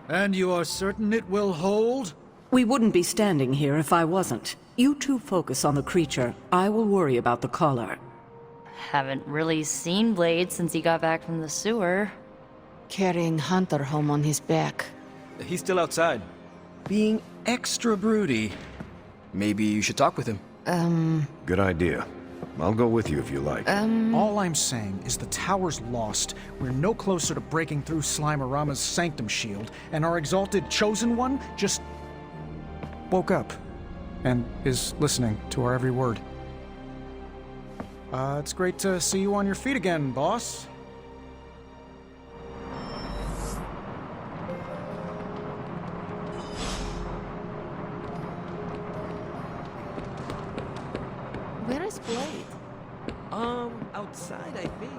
And you are certain it will hold? We wouldn't be standing here if I wasn't. You two focus on the creature. I will worry about the collar. Haven't really seen Blade since he got back from the sewer. Carrying Hunter home on his back. He's still outside. Being extra broody. Maybe you should talk with him. Good idea. I'll go with you if you like. All I'm saying is the tower's lost. We're no closer to breaking through Slimerama's sanctum shield, and our exalted chosen one just woke up and is listening to our every word. It's great to see you on your feet again, boss. Where is Blade? Outside, I think.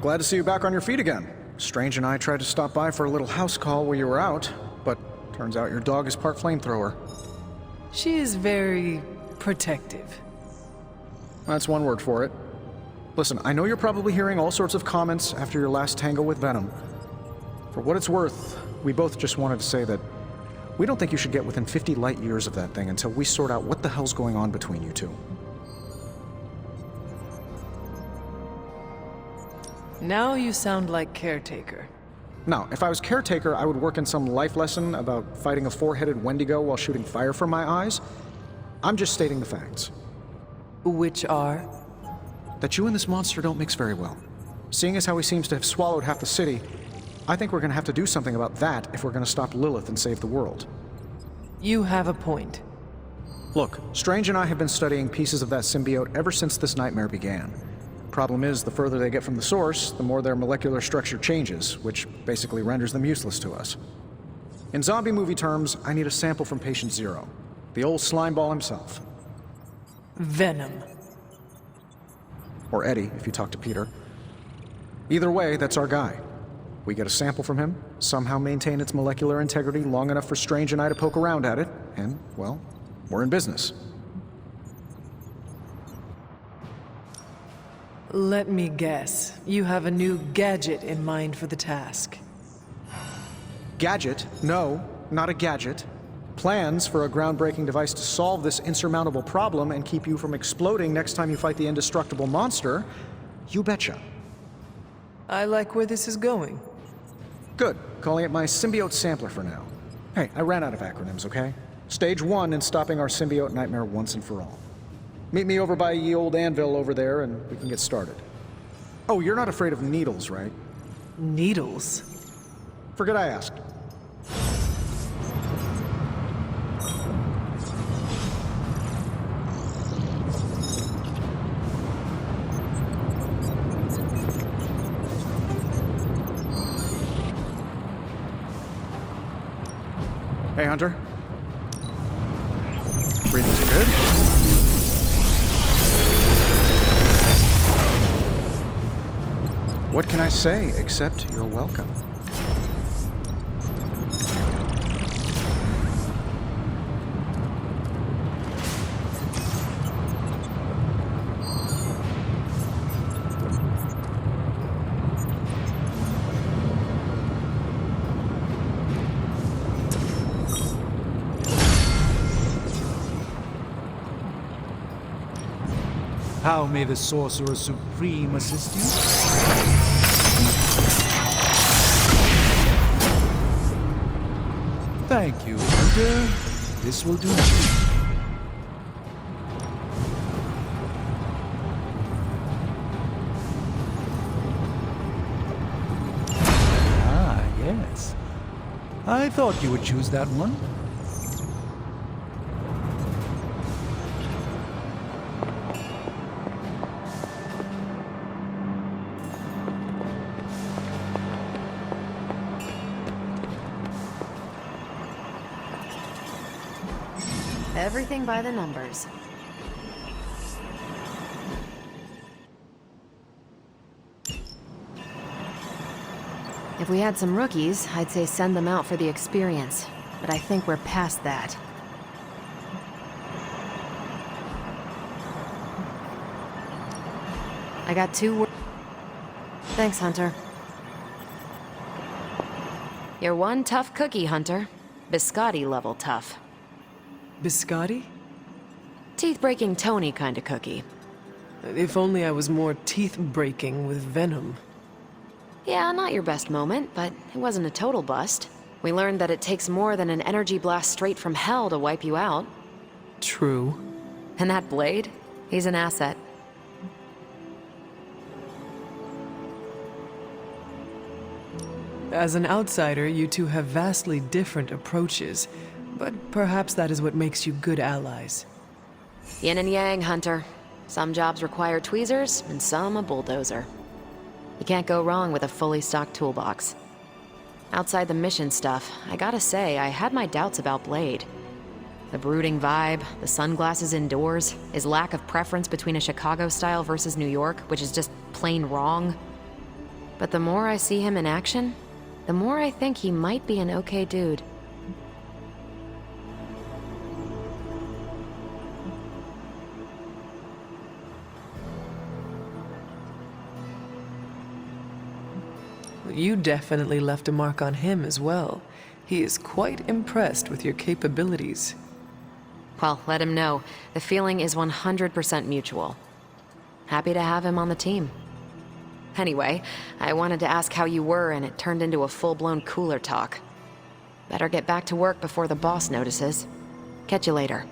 Glad to see you back on your feet again. Strange and I tried to stop by for a little house call while you were out, but turns out your dog is part flamethrower. She is very protective. That's one word for it. Listen, I know you're probably hearing all sorts of comments after your last tango with Venom. For what it's worth, we both just wanted to say that we don't think you should get within 50 light years of that thing until we sort out what the hell's going on between you two. Now you sound like Caretaker. Now, if I was Caretaker, I would work in some life lesson about fighting a four-headed Wendigo while shooting fire from my eyes. I'm just stating the facts. Which are? That you and this monster don't mix very well. Seeing as how he seems to have swallowed half the city, I think we're gonna have to do something about that if we're gonna stop Lilith and save the world. You have a point. Look, Strange and I have been studying pieces of that symbiote ever since this nightmare began. Problem is, the further they get from the source, the more their molecular structure changes, which basically renders them useless to us. In zombie movie terms, I need a sample from Patient Zero, the old slimeball himself. Venom. Or Eddie, if you talk to Peter. Either way, that's our guy. We get a sample from him, somehow maintain its molecular integrity long enough for Strange and I to poke around at it, and, well, we're in business. Let me guess. You have a new gadget in mind for the task. Gadget? No, not a gadget. Plans for a groundbreaking device to solve this insurmountable problem and keep you from exploding next time you fight the indestructible monster? You betcha. I like where this is going. Good. Calling it my symbiote sampler for now. Hey, I ran out of acronyms, okay? Stage 1 in stopping our symbiote nightmare once and for all. Meet me over by ye old anvil over there and we can get started. Oh, you're not afraid of needles, right? Needles? Forget I asked. Hey, Hunter. Breathing's good? What can I say except you're welcome? How may the Sorcerer Supreme assist you? Thank you, Hunter. This will do. Ah, yes. I thought you would choose that one. Everything by the numbers. If we had some rookies, I'd say send them out for the experience. But I think we're past that. I got Thanks, Hunter. You're one tough cookie, Hunter. Biscotti level tough. Biscotti? Teeth-breaking Tony kind of cookie. If only I was more teeth-breaking with venom. Yeah, not your best moment, but it wasn't a total bust. We learned that it takes more than an energy blast straight from hell to wipe you out. True. And that blade? He's an asset. As an outsider, you two have vastly different approaches, but perhaps that is what makes you good allies. Yin and yang, Hunter. Some jobs require tweezers, and some a bulldozer. You can't go wrong with a fully stocked toolbox. Outside the mission stuff, I gotta say, I had my doubts about Blade. The brooding vibe, the sunglasses indoors, his lack of preference between a Chicago style versus New York, which is just plain wrong. But the more I see him in action, the more I think he might be an okay dude. You definitely left a mark on him as well. He is quite impressed with your capabilities. Well, let him know. The feeling is 100% mutual. Happy to have him on the team. Anyway, I wanted to ask how you were, and it turned into a full-blown cooler talk. Better get back to work before the boss notices. Catch you later.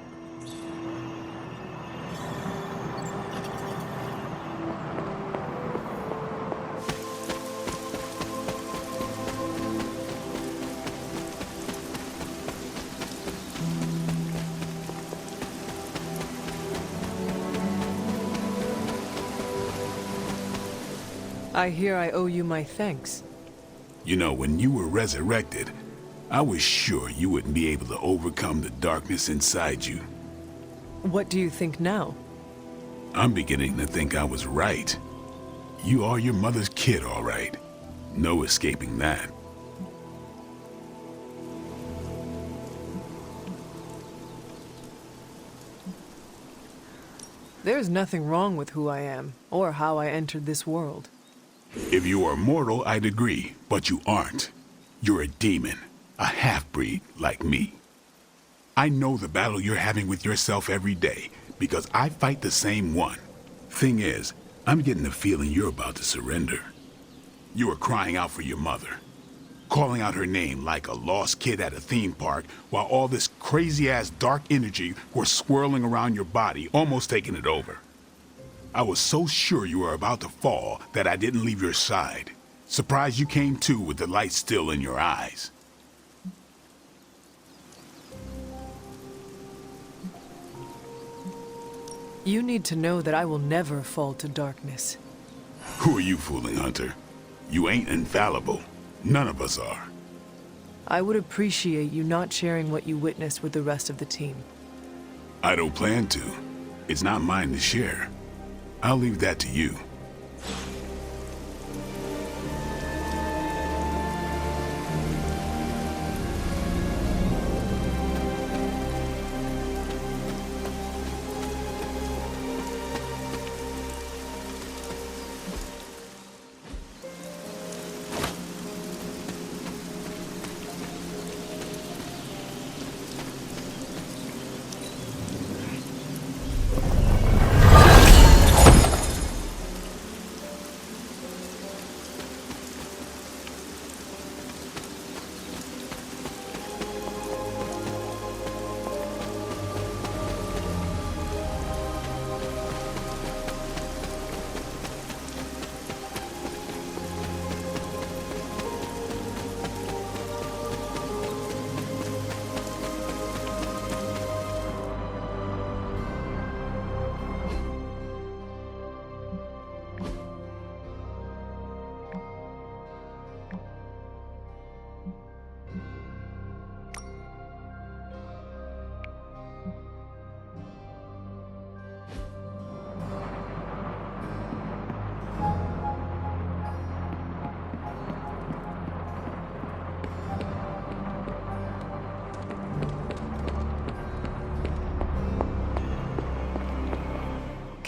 I hear I owe you my thanks. You know, when you were resurrected, I was sure you wouldn't be able to overcome the darkness inside you. What do you think now? I'm beginning to think I was right. You are your mother's kid, all right. No escaping that. There's nothing wrong with who I am, or how I entered this world. If you were mortal, I'd agree, but you aren't. You're a demon, a half-breed like me. I know the battle you're having with yourself every day, because I fight the same one. Thing is, I'm getting the feeling you're about to surrender. You were crying out for your mother, calling out her name like a lost kid at a theme park, while all this crazy-ass dark energy was swirling around your body, almost taking it over. I was so sure you were about to fall that I didn't leave your side. Surprised you came to with the light still in your eyes. You need to know that I will never fall to darkness. Who are you fooling, Hunter? You ain't infallible. None of us are. I would appreciate you not sharing what you witnessed with the rest of the team. I don't plan to. It's not mine to share. I'll leave that to you.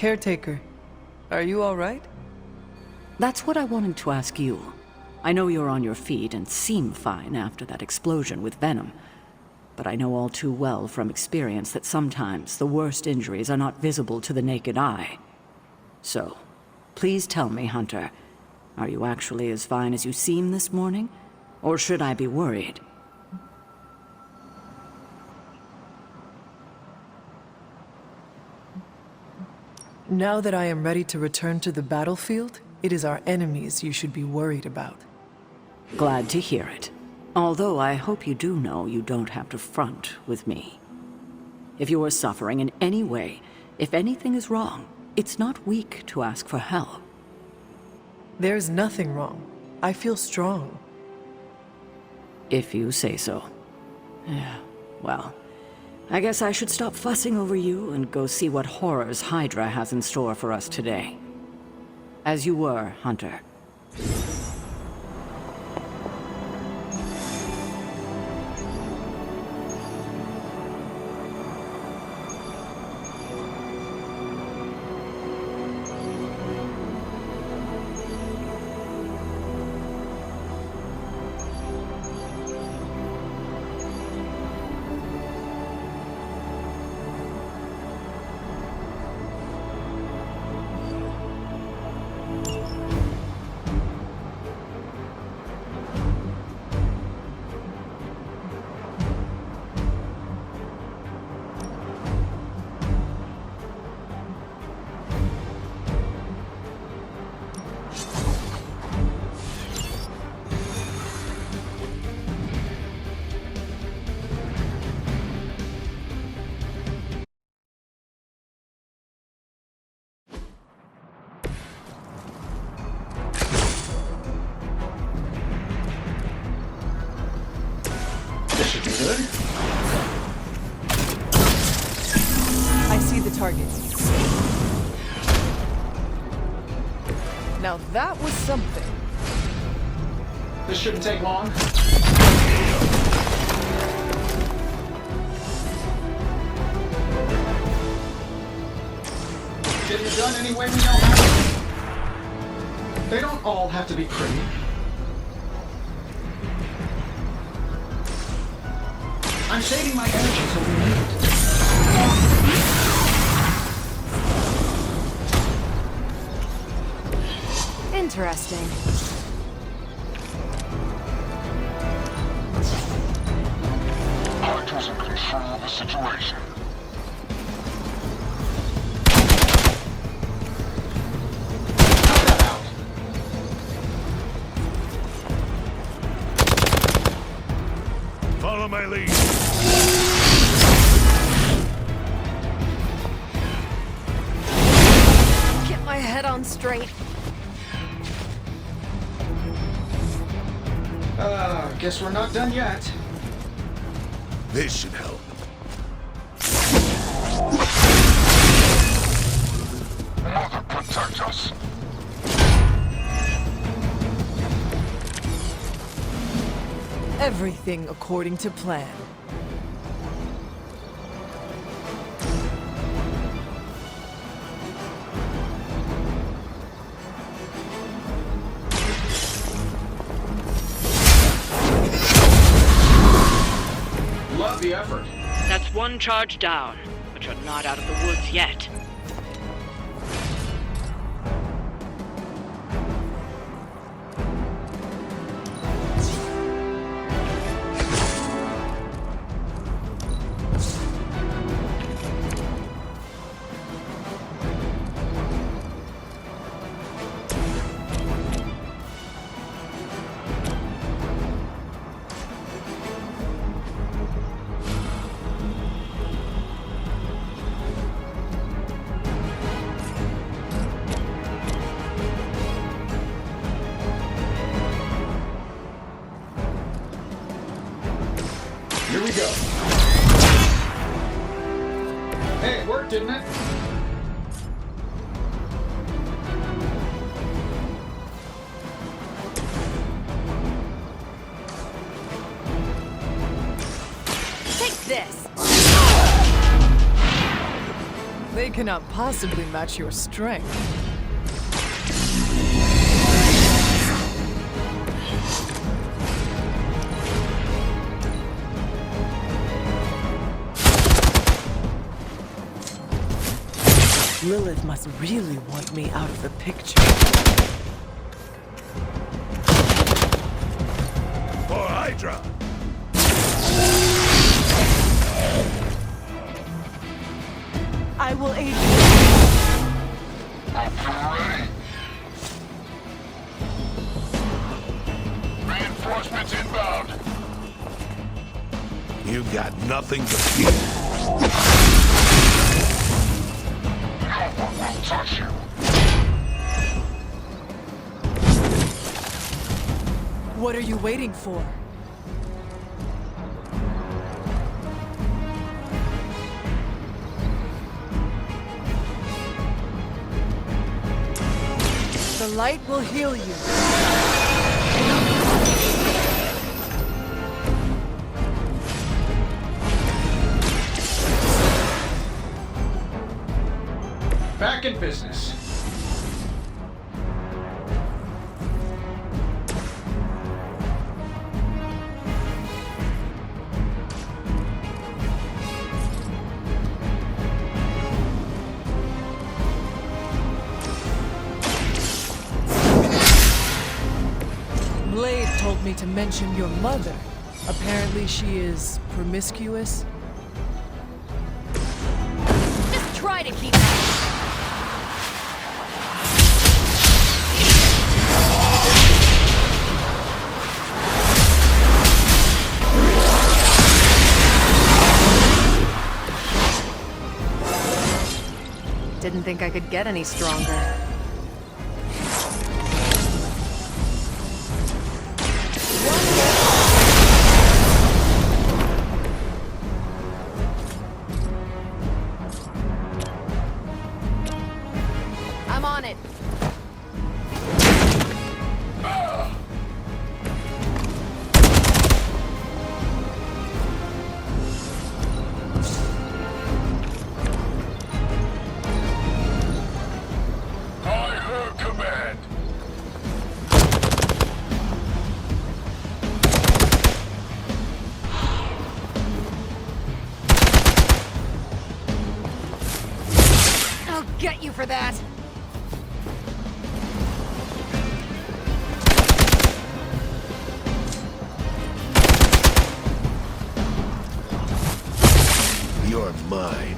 Caretaker, are you all right? That's what I wanted to ask you. I know you're on your feet and seem fine after that explosion with Venom. But I know all too well from experience that sometimes the worst injuries are not visible to the naked eye. So, please tell me, Hunter, are you actually as fine as you seem this morning? Or should I be worried? Now that I am ready to return to the battlefield, it is our enemies you should be worried about. Glad to hear it. Although I hope you do know you don't have to front with me. If you are suffering in any way, if anything is wrong, it's not weak to ask for help. There's nothing wrong. I feel strong. If you say so. Yeah, well, I guess I should stop fussing over you and go see what horrors Hydra has in store for us today. As you were, Hunter. I see the target. Now that was something. This shouldn't take long. Getting it done any way we know how. They don't all have to be pretty. I'm saving my energy till we need it. Interesting. Hydra's in control of the situation. Follow my lead. Get my head on straight. Guess we're not done yet. This should help. Mother protect us. Everything according to plan. Love the effort. That's one charge down, but you're not out of the woods yet. Here we go. Hey, it worked, didn't it? Take this. They cannot possibly match your strength. Lilith must really want me out of the picture. For Hydra! I will aid you. Reinforcements inbound. You got nothing to fear. No one will touch you. What are you waiting for? The light will heal you. Back in business. Blade told me to mention your mother. Apparently she is promiscuous. Just try to keep up. Didn't think I could get any stronger. I'm on it. I heard command. I'll get you for that. You're mine.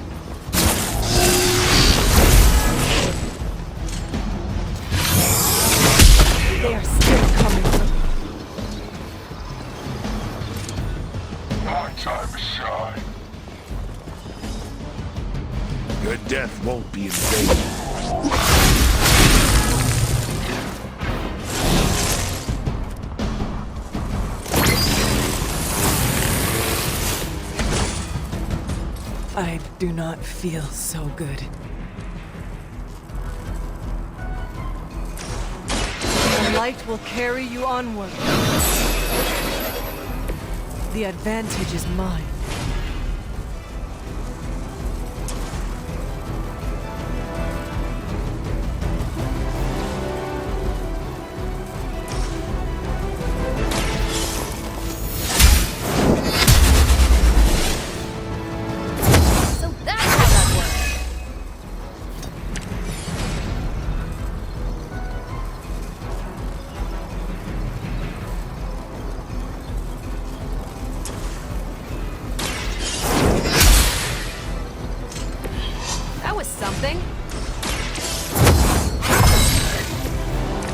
They are still coming for me. Our time to shine. Your death won't be in vain. I do not feel so good. The light will carry you onward. The advantage is mine. So that's how that works. That was something.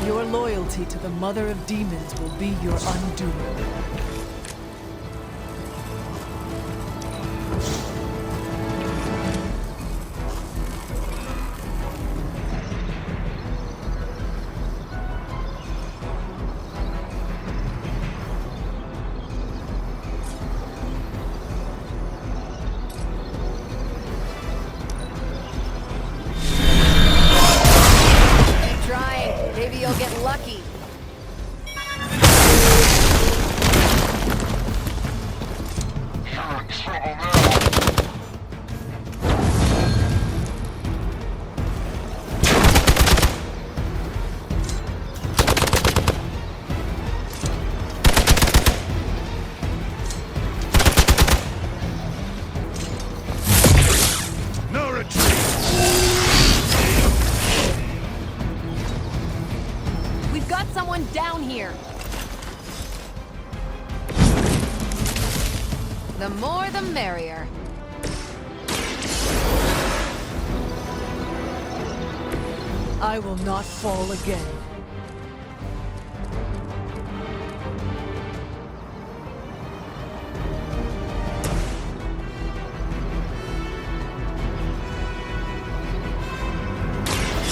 Your loyalty to the Mother of Demons will be your undoing. Keep trying. Maybe you'll get lucky. here. The more the merrier. I will not fall again.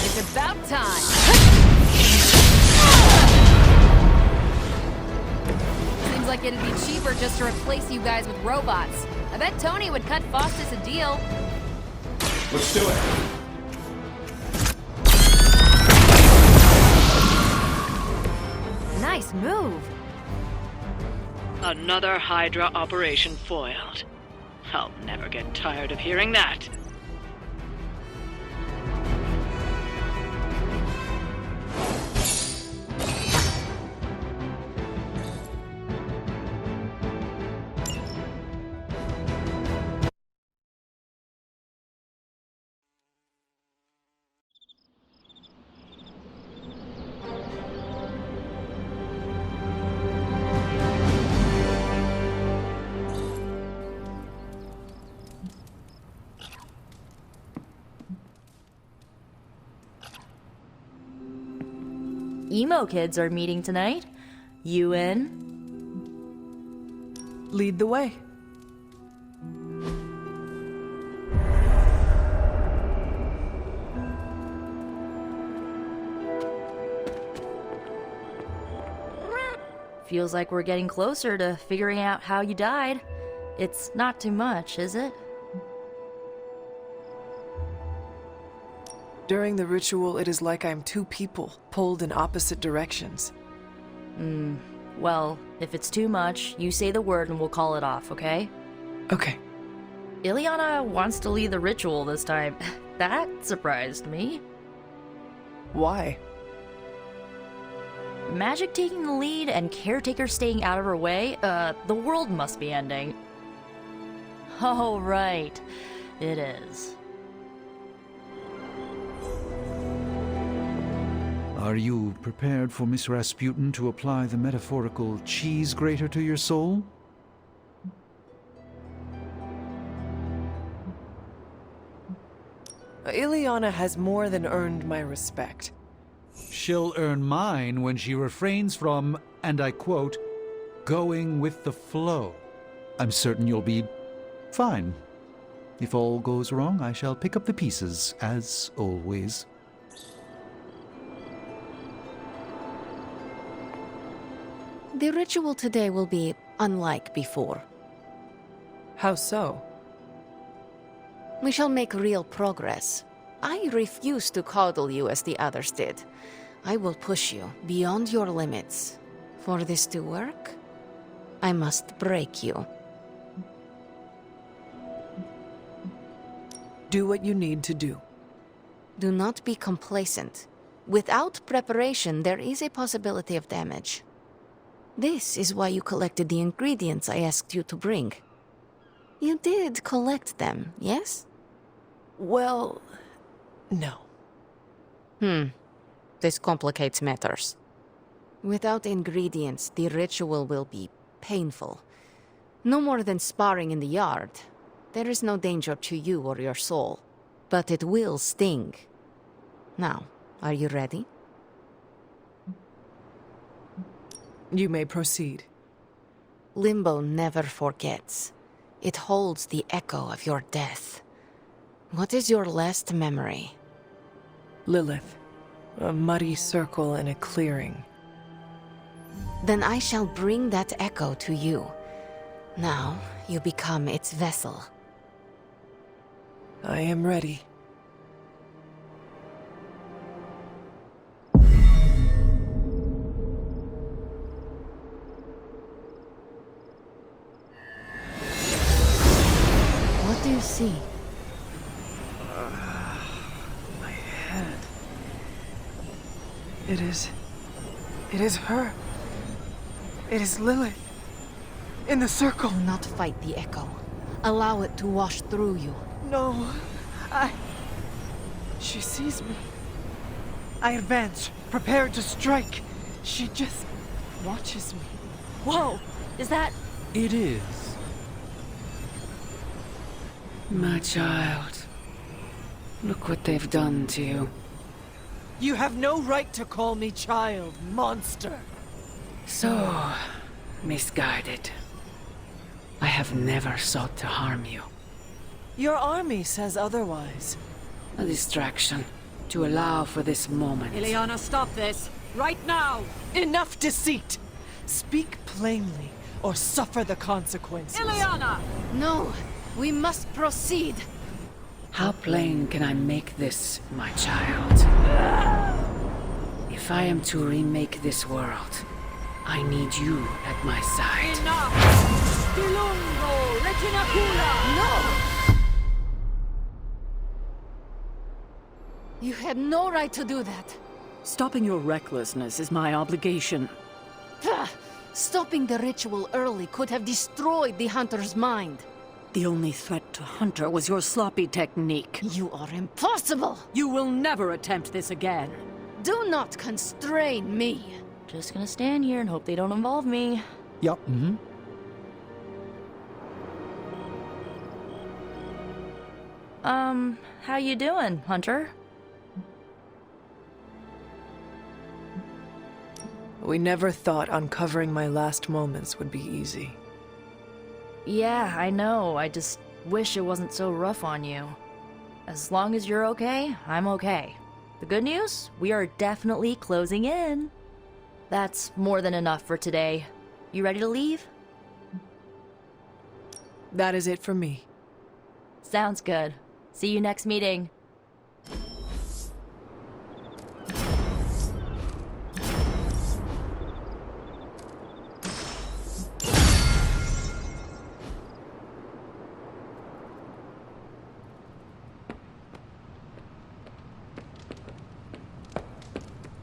It's about time. Seems like it'd be cheaper just to replace you guys with robots. I bet Tony would cut Faustus a deal. Let's do it. Nice move. Another Hydra operation foiled. I'll never get tired of hearing that. Emo kids are meeting tonight. You in? Lead the way. Feels like we're getting closer to figuring out how you died. It's not too much, is it? During the ritual, it is like I'm two people, pulled in opposite directions. Well, if it's too much, you say the word and we'll call it off, okay? Okay. Ileana wants to lead the ritual this time. That surprised me. Why? Magic taking the lead and Caretaker staying out of her way? The world must be ending. Oh, right. It is. Are you prepared for Miss Rasputin to apply the metaphorical cheese grater to your soul? Ileana has more than earned my respect. She'll earn mine when she refrains from, and I quote, going with the flow. I'm certain you'll be fine. If all goes wrong, I shall pick up the pieces, as always. The ritual today will be unlike before. How so? We shall make real progress. I refuse to coddle you as the others did. I will push you beyond your limits. For this to work, I must break you. Do what you need to do. Do not be complacent. Without preparation, there is a possibility of damage. This is why you collected the ingredients I asked you to bring. You did collect them, yes? Well, no. This complicates matters. Without ingredients, the ritual will be painful. No more than sparring in the yard. There is no danger to you or your soul. But it will sting. Now, are you ready? You may proceed. Limbo never forgets. It holds the echo of your death. What is your last memory? Lilith. A muddy circle in a clearing. Then I shall bring that echo to you. Now, you become its vessel. I am ready. What do you see? My head. It is her. It is Lilith. In the circle. Do not fight the echo. Allow it to wash through you. No, She sees me. I advance, prepared to strike. She just watches me. Whoa! Is that... It is. My child. Look what they've done to you. You have no right to call me child, monster. So, misguided. I have never sought to harm you. Your army says otherwise. A distraction. To allow for this moment. Ileana, stop this! Right now! Enough deceit! Speak plainly, or suffer the consequences. Ileana! No, we must proceed. How plain can I make this, my child? If I am to remake this world, I need you at my side. Enough! Dilungo! Retinacula! No! You had no right to do that. Stopping your recklessness is my obligation. Pah! Stopping the ritual early could have destroyed the Hunter's mind. The only threat to Hunter was your sloppy technique. You are impossible! You will never attempt this again. Do not constrain me. Just gonna stand here and hope they don't involve me. Yup. Mm-hmm. How you doing, Hunter? We never thought uncovering my last moments would be easy. Yeah, I know. I just wish it wasn't so rough on you. As long as you're okay, I'm okay. The good news? We are definitely closing in. That's more than enough for today. You ready to leave? That is it for me. Sounds good. See you next meeting.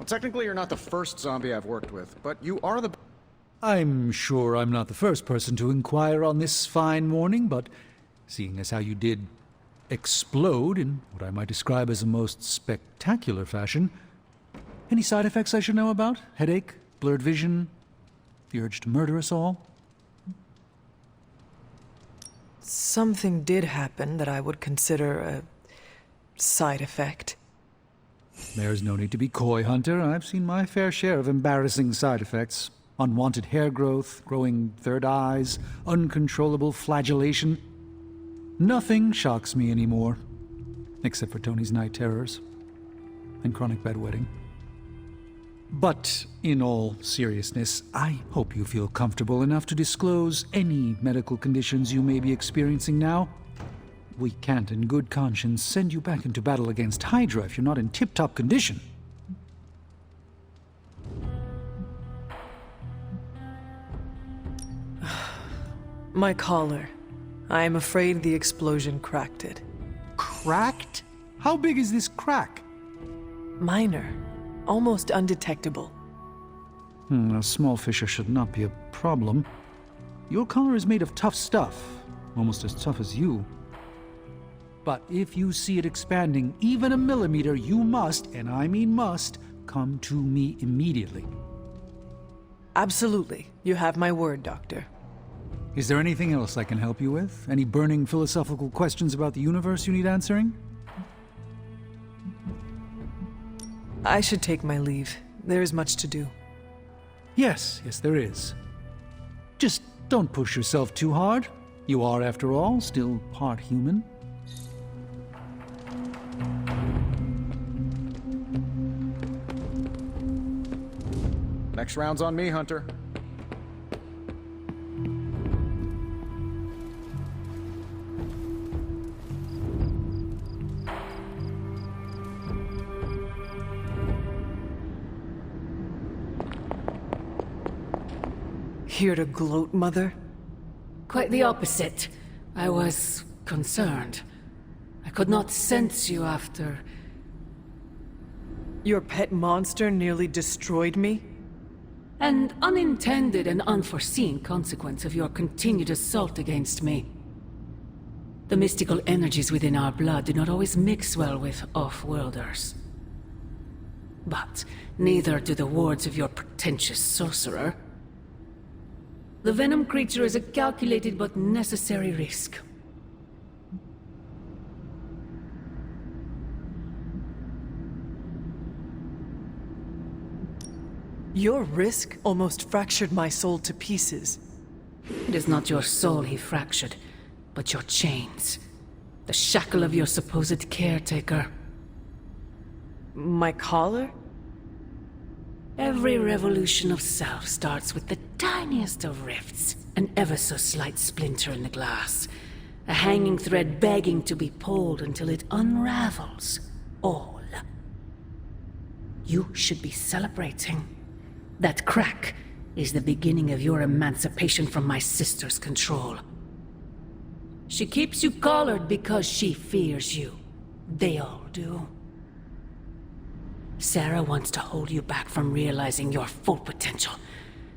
Technically, you're not the first zombie I've worked with, but you are the... I'm sure I'm not the first person to inquire on this fine morning, but seeing as how you did explode in what I might describe as a most spectacular fashion, any side effects I should know about? Headache? Blurred vision? The urge to murder us all? Something did happen that I would consider a side effect. There's no need to be coy, Hunter. I've seen my fair share of embarrassing side effects. Unwanted hair growth, growing third eyes, uncontrollable flagellation. Nothing shocks me anymore. Except for Tony's night terrors. And chronic bedwetting. But, in all seriousness, I hope you feel comfortable enough to disclose any medical conditions you may be experiencing now. We can't, in good conscience, send you back into battle against Hydra if you're not in tip-top condition. My collar. I am afraid the explosion cracked it. Cracked? How big is this crack? Minor. Almost undetectable. A small fissure should not be a problem. Your collar is made of tough stuff, almost as tough as you. But if you see it expanding even a millimeter, you must, and I mean must, come to me immediately. Absolutely. You have my word, Doctor. Is there anything else I can help you with? Any burning philosophical questions about the universe you need answering? I should take my leave. There is much to do. Yes, there is. Just don't push yourself too hard. You are, after all, still part human. Next round's on me, Hunter. Here to gloat, Mother? Quite the opposite. I was concerned. I could not sense you after... Your pet monster nearly destroyed me? An unintended and unforeseen consequence of your continued assault against me. The mystical energies within our blood do not always mix well with off-worlders. But neither do the wards of your pretentious sorcerer. The Venom creature is a calculated but necessary risk. Your risk almost fractured my soul to pieces. It is not your soul he fractured, but your chains. The shackle of your supposed caretaker. My collar? Every revolution of self starts with the tiniest of rifts. An ever so slight splinter in the glass. A hanging thread begging to be pulled until it unravels. All. You should be celebrating. That crack is the beginning of your emancipation from my sister's control. She keeps you collared because she fears you. They all do. Sarah wants to hold you back from realizing your full potential,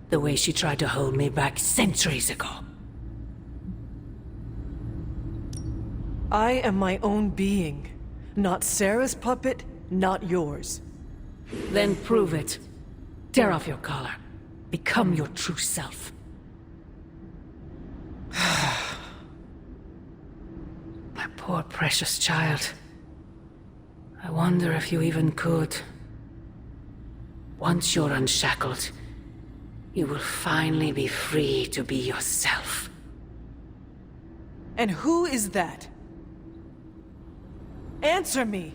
the way she tried to hold me back centuries ago. I am my own being. Not Sarah's puppet, not yours. Then prove it. Tear off your collar. Become your true self. My poor precious child. I wonder if you even could. Once you're unshackled, you will finally be free to be yourself. And who is that? Answer me!